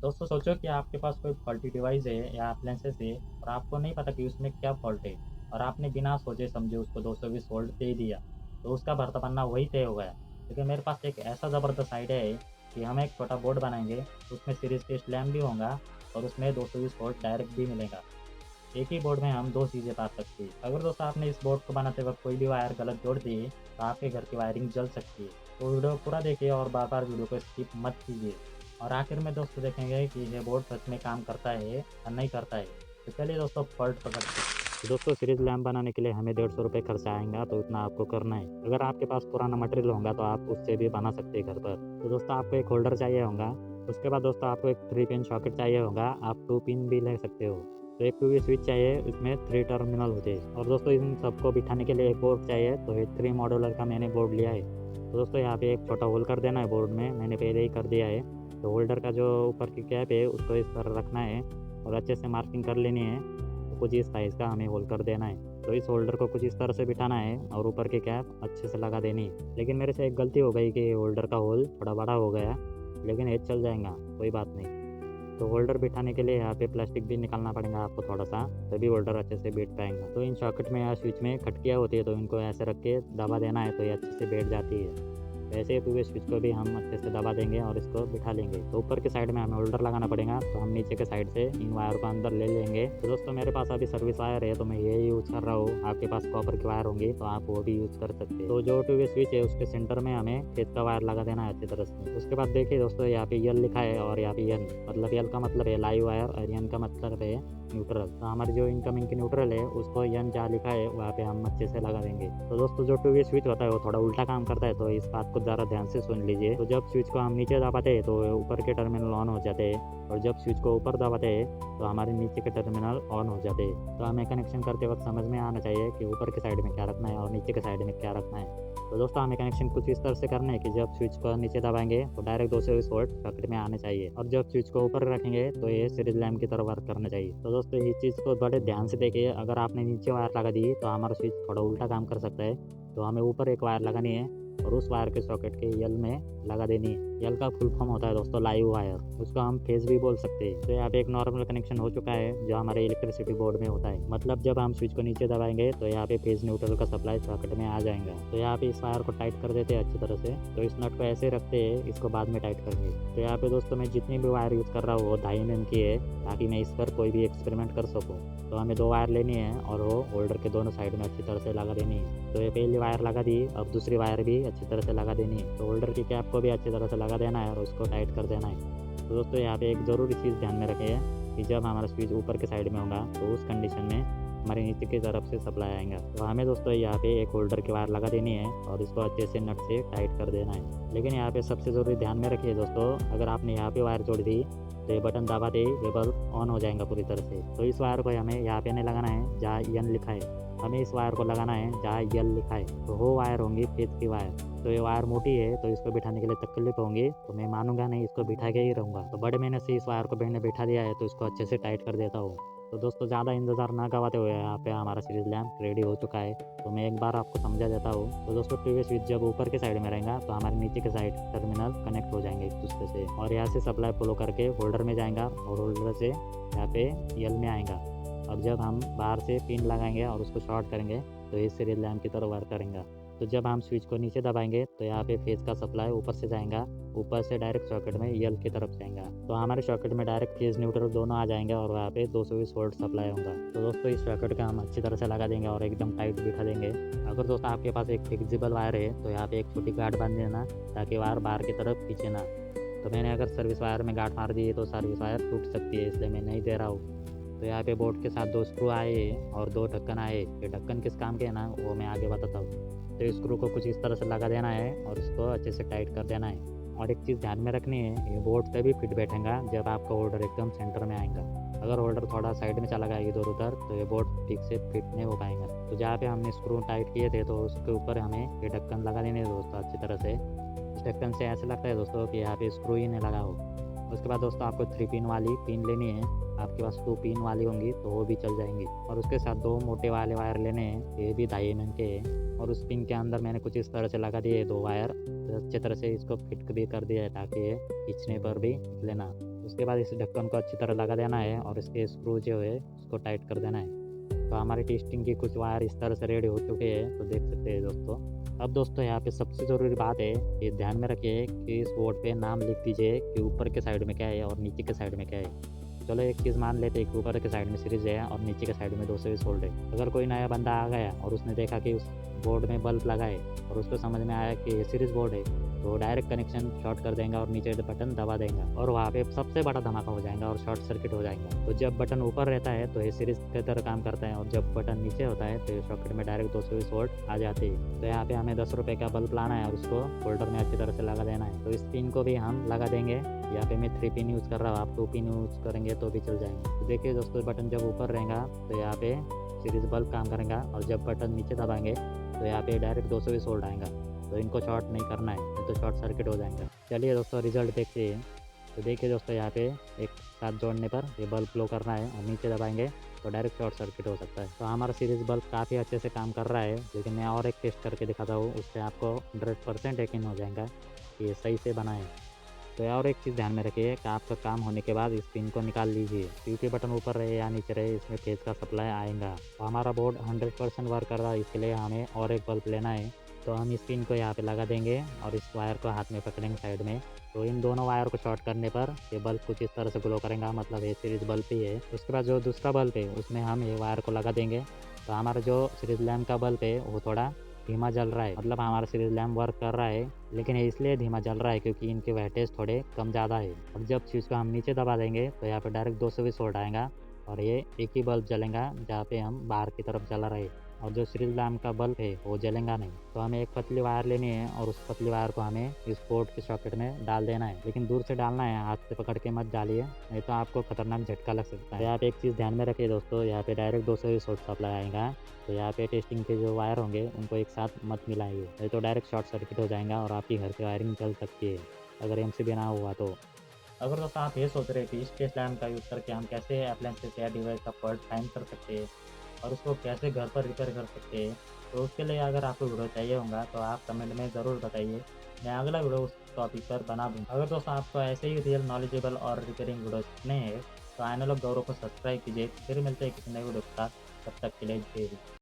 दोस्तों सोचो कि आपके पास कोई फॉल्टी डिवाइस है या अप्लायंसेस है और आपको नहीं पता कि उसमें क्या फॉल्ट है और आपने बिना सोचे समझे उसको 220 वोल्ट दे दिया, तो उसका भरता बनना वही तय हो गया। लेकिन मेरे पास एक ऐसा ज़बरदस्त आइडिया है कि हम एक छोटा बोर्ड बनाएंगे, उसमें सीरीज टेस्ट लैम्प भी होगा और उसमें 220 वोल्ट डायरेक्ट भी मिलेगा। एक ही बोर्ड में हम दो चीज़ें पा सकते हैं। अगर दोस्तों आपने इस बोर्ड को बनाते वक्त कोई भी वायर गलत जोड़ दिए तो आपके घर की वायरिंग जल सकती है। तो वीडियो पूरा देखिए और बार बार वीडियो को स्किप मत कीजिए। और आखिर में दोस्तों देखेंगे कि ये बोर्ड सच में काम करता है या नहीं करता है। तो चलिए दोस्तों फॉल्ट पकड़ते हैं। तो दोस्तों सीरीज लैम्प बनाने के लिए हमें 150 रुपये खर्चा आएगा, तो इतना आपको करना है। अगर आपके पास पुराना मटेरियल होगा तो आप उससे भी बना सकते हैं घर पर। तो दोस्तों आपको एक होल्डर चाहिए होगा। उसके बाद दोस्तों आपको एक 3 पिन सॉकेट चाहिए होगा, आप 2 पिन भी ले सकते हो। तो एक पीवी स्विच चाहिए, इसमें 3 टर्मिनल होते हैं। और दोस्तों इन सबको बिठाने के लिए एक बोर्ड चाहिए, तो ये 3 मॉड्यूलर का मैंने बोर्ड लिया है। तो दोस्तों यहाँ पे एक छोटा होल कर देना है बोर्ड में, मैंने पहले ही कर दिया है। तो होल्डर का जो ऊपर की कैप है उसको इस पर रखना है और अच्छे से मार्किंग कर लेनी है। तो कुछ इस साइज़ का हमें होल कर देना है। तो इस होल्डर को कुछ इस तरह से बिठाना है और ऊपर की कैप अच्छे से लगा देनी है। लेकिन मेरे से एक गलती हो गई कि होल्डर का होल थोड़ा बड़ा हो गया, लेकिन ये चल जाएगा, कोई बात नहीं। तो होल्डर बिठाने के लिए यहाँ पे प्लास्टिक भी निकालना पड़ेगा आपको थोड़ा सा, तभी होल्डर अच्छे से बैठ पाएगा। तो इन सॉकेट में या स्विच में खटकियाँ होती है, तो इनको ऐसे रख के दबा देना है, तो ये अच्छे से बैठ जाती है। वैसे ही पूरे स्विच को भी हम अच्छे से दबा देंगे और इसको बिठा लेंगे। तो ऊपर के साइड में हमें होल्डर लगाना पड़ेगा, तो हम नीचे के साइड से इन वायर को अंदर ले लेंगे। तो दोस्तों मेरे पास अभी सर्विस वायर है, तो मैं ये यूज़ कर रहा हूँ। आपके पास कॉपर की वायर होंगी तो आप वो भी यूज़ कर सकते हैं। तो जो टू वे स्विच है उसके सेंटर में हमें खेत का वायर लगा देना है अच्छी तरह से। उसके बाद देखिए दोस्तों यहाँ पे यल लिखा है और यहाँ पे एन, मतलब यल का मतलब है लाइव वायर और एन का मतलब है न्यूट्रल। तो हमारी जो इनकमिंग की न्यूट्रल है उसको एन जहाँ लिखा है वहाँ पे हम अच्छे से लगा देंगे। तो दोस्तों जो टू वे स्विच होता है वो थोड़ा उल्टा काम करता है, तो इस बात को ज़रा ध्यान से सुन लीजिए। तो जब स्विच को हम नीचे दबाते हैं तो ऊपर के टर्मिनल ऑन हो जाते हैं, और जब स्विच को ऊपर दबाते हैं तो हमारे नीचे के टर्मिनल ऑन हो जाते हैं। तो हमें कनेक्शन करते वक्त समझ में आना चाहिए कि ऊपर के साइड में क्या रखना है और नीचे के साइड में क्या रखना है। तो दोस्तों हमें कनेक्शन कुछ इस तरह से करना है कि जब स्विच को नीचे दबाएंगे तो डायरेक्ट 220 वोल्ट सॉकेट में आने चाहिए, और जब स्विच को ऊपर रखेंगे तो ये सीरीज लैम्प की तरह वर्क करना चाहिए। तो दोस्तों इस चीज़ को बड़े ध्यान से देखिए, अगर आपने नीचे वायर लगा दी तो हमारा स्विच थोड़ा उल्टा काम कर सकता है। तो हमें ऊपर एक वायर लगानी है और उस वायर के सॉकेट के यल में लगा देनी है। यल का फुल फॉर्म होता है दोस्तों लाइव वायर, उसको हम फेज भी बोल सकते हैं। तो यहाँ पे एक नॉर्मल कनेक्शन हो चुका है जो हमारे इलेक्ट्रिसिटी बोर्ड में होता है, मतलब जब हम स्विच को नीचे दबाएंगे तो यहाँ पे फेज न्यूट्रल का सप्लाई सॉकेट में आ जाएगा। तो यहाँ पे इस वायर को टाइट कर देते हैं अच्छी तरह से। तो इस नट को ऐसे रखते हैं, इसको बाद में टाइट करेंगे। तो यहाँ पे दोस्तों मैं जितनी भी वायर यूज़ कर रहा हूँ वो 2.5 mm की है, ताकि मैं इस पर कोई भी एक्सपेरिमेंट कर सकूँ। तो हमें 2 वायर लेनी है और वो होल्डर के दोनों साइड में अच्छी तरह से लगा देनी है। तो ये पहली वायर लगा दी, अब दूसरी वायर भी अच्छी तरह से लगा देनी है। तो होल्डर की कैप को भी अच्छी तरह से लगा देना है और उसको टाइट कर देना है। तो दोस्तों यहाँ पे एक ज़रूरी चीज़ ध्यान में रखें कि जब हमारा स्विच ऊपर के साइड में होगा तो उस कंडीशन में हमारे नीचे की तरफ से सप्लाई आएगा। तो हमें दोस्तों यहाँ पे एक होल्डर की वायर लगा देनी है और इसको अच्छे से नट से टाइट कर देना है। लेकिन यहाँ पे सबसे ज़रूरी ध्यान में रखिए दोस्तों, अगर आपने यहाँ पे वायर जोड़ दी तो ये बटन दबाते ही ये बल्ब ऑन हो जाएगा पूरी तरह से। तो इस वायर को हमें यहाँ पे नहीं लगाना है जहाँ एन लिखा है, हमें इस वायर को लगाना है जहाँ यल लिखा है। तो वो वायर होंगी फेज की वायर। तो ये वायर मोटी है तो इसको बिठाने के लिए तकलीफ होंगी, तो मैं मानूंगा नहीं, इसको बिठा के ही रहूँगा। तो बड़े महीने से इस वायर को मैंने बिठा दिया है, तो इसको अच्छे से टाइट कर देता हूँ। तो दोस्तों ज़्यादा इंतज़ार ना गवाते हुए यहाँ पे हमारा सीरीज लैम्प रेडी हो चुका है। तो मैं एक बार आपको समझा देता हूँ। तो दोस्तों टीवी स्विच जब ऊपर के साइड में रहेगा तो हमारे नीचे के साइड टर्मिनल कनेक्ट हो जाएंगे एक दूसरे से, और यहाँ से सप्लाई फॉलो करके होल्डर में जाएगा और होल्डर से यहाँ पे यल में आएगा। अब जब हम बाहर से पिन लगाएंगे और उसको शॉर्ट करेंगे तो ये सीरीज लैम्प की तरह वर्क करेगा। तो जब हम स्विच को नीचे दबाएंगे तो यहाँ पे फेज का सप्लाई ऊपर से जाएगा, ऊपर से डायरेक्ट सॉकेट में यल की तरफ जाएगा। तो हमारे सॉकेट में डायरेक्ट फेज न्यूट्रल दोनों आ जाएंगे और वहाँ पे 220 वोल्ट सप्लाई होगा। तो दोस्तों इस सॉकेट का हम अच्छी तरह से लगा देंगे और एकदम टाइट बिठा देंगे। अगर दोस्तों आपके पास एक फिक्सिबल वायर है तो यहाँ पे एक छोटी गार्ड बांध देना, ताकि वायर बाहर की तरफ खींचे ना। तो मैंने अगर सर्विस वायर में गांठ मार दी है तो सर्विस वायर टूट सकती है, इसलिए मैं नहीं दे रहा हूँ। तो यहाँ पे बोर्ड के साथ 2 स्क्रू आए हैं और 2 ढक्कन आए। ये ढक्कन किस काम के हैं ना वो मैं आगे बताता हूँ। तो स्क्रू को कुछ इस तरह से लगा देना है और इसको अच्छे से टाइट कर देना है। और एक चीज़ ध्यान में रखनी है, ये बोर्ड तभी फिट बैठेगा जब आपका होल्डर एकदम सेंटर में आएगा। अगर होल्डर थोड़ा साइड में चला गया इधर उधर तो ये बोर्ड ठीक से फिट नहीं हो पाएगा। तो जहाँ पे हमने स्क्रू टाइट किए थे तो उसके ऊपर हमें ये ढक्कन लगा देने हैं दोस्तों अच्छी तरह से। इस ढक्कन से ऐसा लगता है दोस्तों कि यहाँ पे स्क्रू ही नहीं लगा हो। उसके बाद दोस्तों आपको 3 पिन वाली पिन लेनी है, आपके पास 2 पिन वाली होंगी तो वो भी चल जाएंगी। और उसके साथ 2 मोटे वाले वायर लेने हैं, ये भी 2.5 mm के हैं। और उस पिन के अंदर मैंने कुछ इस तरह से लगा दिए 2 वायर, तो अच्छी तरह से इसको फिट भी कर दिया है ताकि ये खींचने पर भी निकले ना। उसके बाद इस ढक्कन को अच्छी तरह लगा देना है और इसके स्क्रू जो है उसको टाइट कर देना है। तो हमारी टेस्टिंग की कुछ वायर इस तरह से रेडी हो चुके हैं, तो देख सकते हैं दोस्तों। अब दोस्तों यहाँ पे सबसे ज़रूरी बात है, ये ध्यान में रखिए कि इस बोर्ड पे नाम लिख दीजिए कि ऊपर के साइड में क्या है और नीचे के साइड में क्या है। चलो एक चीज़ मान लेते हैं कि ऊपर के साइड में सीरीज़ है और नीचे के साइड में 220 वोल्ट है। अगर कोई नया बंदा आ गया और उसने देखा कि उस बोर्ड में बल्ब लगा है और उसको समझ में आया कि ये सीरीज़ बोर्ड है, तो डायरेक्ट कनेक्शन शॉर्ट कर देगा और नीचे बटन दबा देगा और वहाँ पे सबसे बड़ा धमाका हो जाएगा और शॉर्ट सर्किट हो जाएगा। तो जब बटन ऊपर रहता है तो ये सीरीज़ की तरह काम करता है और जब बटन नीचे होता है तो ये सॉकेट में डायरेक्ट 220 वोल्ट आ जाती है। तो यहाँ पे हमें 10 रुपये का बल्ब लाना है और उसको होल्डर में अच्छी तरह से लगा देना है। तो इस पिन को भी हम लगा देंगे। यहाँ पे मैं 3 पिन यूज़ कर रहा हूँ, आप 2 पिन यूज़ करेंगे तो भी चल जाएंगे। तो देखिए दोस्तों, बटन जब ऊपर रहेगा तो यहाँ पे सीरीज़ बल्ब काम करेगा और जब बटन नीचे दबाएंगे तो यहाँ पे डायरेक्ट 220 वोल्ट आएगा। तो इनको शॉर्ट नहीं करना है, नहीं तो शॉर्ट सर्किट हो जाएगा। चलिए दोस्तों रिजल्ट देखते हैं। तो देखिए दोस्तों, यहाँ पे एक साथ जोड़ने पर ये बल्ब लो करना है और नीचे दबाएंगे तो डायरेक्ट शॉर्ट सर्किट हो सकता है। तो हमारा सीरीज़ बल्ब काफ़ी अच्छे से काम कर रहा है, लेकिन मैं और एक टेस्ट करके दिखाता हूँ, उससे आपको 100% यकीन हो जाएगा कि ये सही से बना है। तो और एक चीज़ ध्यान में रखिए कि आपका काम होने के बाद इस पिन को निकाल लीजिए, क्योंकि बटन ऊपर रहे या नीचे रहे इसमें फेज का सप्लाई आएगा। तो हमारा बोर्ड 100% वर्क कर रहा है, इसके लिए हमें और एक बल्ब लेना है। तो हम इस पिन को यहाँ पे लगा देंगे और इस वायर को हाथ में पकड़ेंगे साइड में। तो इन दोनों वायर को शॉर्ट करने पर ये बल्ब कुछ इस तरह से ग्लो करेगा, मतलब ये सीरीज बल्ब ही है। उसके बाद जो दूसरा बल्ब है उसमें हम ये वायर को लगा देंगे। तो हमारा जो सीरीज लैम्प का बल्ब है वो थोड़ा धीमा जल रहा है, मतलब हमारा सीरीज लैम्प वर्क कर रहा है, लेकिन ये इसलिए धीमा जल रहा है क्योंकि इनके वोल्टेज थोड़े कम ज़्यादा है। और जब स्विच को हम नीचे दबा देंगे तो यहाँ पे डायरेक्ट 220 वोल्ट आएगा और ये एक ही बल्ब जलेगा जहाँ पे हम बाहर की तरफ जला रहे, और जो सीरीज लैम्प का बल्ब है वो जलेगा नहीं। तो हमें एक पतली वायर लेनी है और उस पतली वायर को हमें इस बोर्ड के सॉकेट में डाल देना है, लेकिन दूर से डालना है, हाथ से पकड़ के मत डालिए, नहीं तो आपको खतरनाक झटका लग सकता है। यहाँ पे एक चीज़ ध्यान में रखिए दोस्तों, यहाँ पे डायरेक्ट 220 वोल्ट सप्लाई आएगा। तो यहाँ पे टेस्टिंग के जो वायर होंगे उनको एक साथ मत मिलाइए, नहीं तो डायरेक्ट शॉर्ट सर्किट हो जाएगा और आपकी घर की वायरिंग चल सकती है अगर एमसीबी ना हुआ तो। अगर दोस्तों आप ये सोच रहे हैं कि इस टेस्ट लैम्प का यूज़ करके हम कैसे अप्लायंसेस या डिवाइस का फॉल्ट फाइंड कर सकते हैं और उसको कैसे घर पर रिपेयर कर सकते हैं, तो उसके लिए अगर आपको वीडियो चाहिए होगा तो आप कमेंट में ज़रूर बताइए, मैं अगला वीडियो उस टॉपिक पर बना दूँगा। अगर दोस्तों आपको ऐसे ही रियल नॉलेजेबल और रिपेयरिंग वीडियो सीखने हैं तो आने लोग गौरव को सब्सक्राइब कीजिए। फिर मिलते हैं किसी नए वीडियो के साथ, तब तक के लिए जय हिंद।